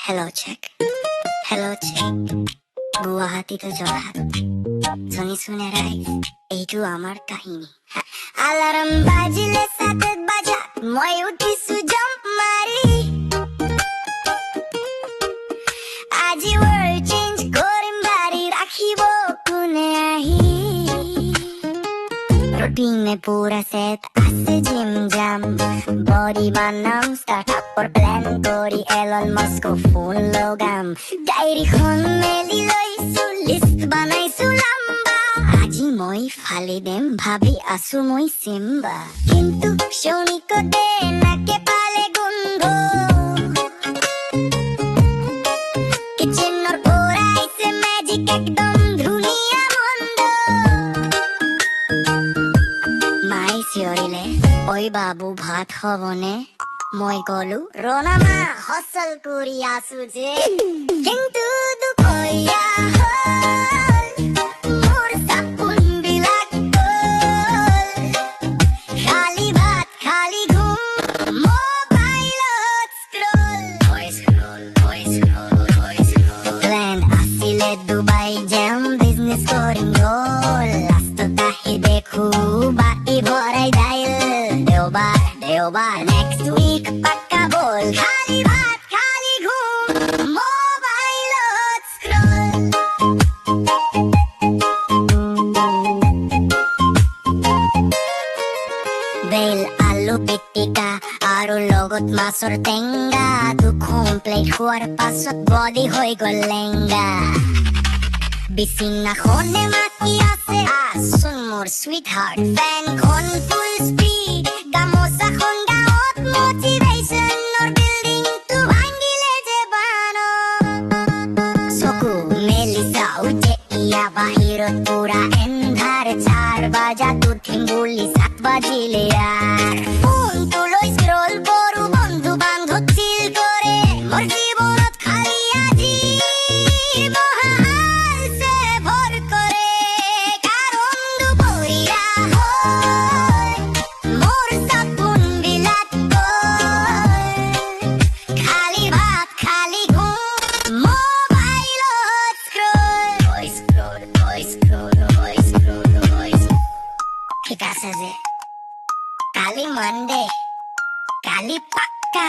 Hello check. Hello check. Guwahati তো যোৰহাট শুনিছোনে ৰাইজ এইটো আমাৰ কাহিনী আলাৰ্ম বাজিলে সাতত বাজা মই উঠিছো জম্প মাৰি আজি ৱৰ্ল্ড চেঞ্জ কৰিম বাৰী ৰাখিব কোনে আহি ৰুটিনে পুৰা সেট আছে জিম জাম বডি বানাম ষ্টাৰ্টআপৰ প্লেন কৰি এলন মাস্কো ফোন লগাম ডায়েৰীখন মেলি লৈছো লিষ্ট বনাইছো লম্বা আজি মই ফালি দেম ভাবি আছো মই সিম্বা কিন্তু শৌনিকতে নাকে পালে গোন্ধ কিচেনৰ পৰা আইছে মেজিক একদম ধুনীয়া মন্দ মাই চিঞৰিলে ঐ বাবু ভাত হবনে মই কলো ৰণামা হসল কৰি আছো যে কিন্তু দুপৰীয়া মোৰ সপোন বিলাক খালি ভাত খালি ঘুম মোবাইলত স্ক্ৰল প্লেন আছিলে ডুবাই যাম বিজনেছ কৰিম গ'ল লাষ্টত আহি দেখো বাকী ভৰাই দাইল দেওবাৰ নেক্সট উইক পাক্কা বল খালি ভাত খালি ঘুম মোবাইলত স্ক্ৰল বেল আলু পিটিকা আৰু লগত মাছৰ টেঙা দুখন প্লেট খোৱাৰ পাছত বডি হৈ গ'ল লেংগা বিচিনাখনে মাতি আছে আচোন মোৰ চুইট হাৰ্ট ফেনখন ফুল স্পীড গামোচাখন গাঁৱত মটিভেশ্যনৰ বিল্ডিংটো ভাঙিলে যে বানো চকু মেলি চাওঁ যে ইয়া বাহিৰত পুৰা এন্ধাৰ 4 বজাত উঠিম বুলি 7 বাজিলে ফোনটো লৈ স্ক্ৰল কৰো বন্ধু বান্ধৱ চিল কৰে মোৰ জীৱনত খালি আজি ঠিক আছে যে কালি মানডে কালি পাক্কা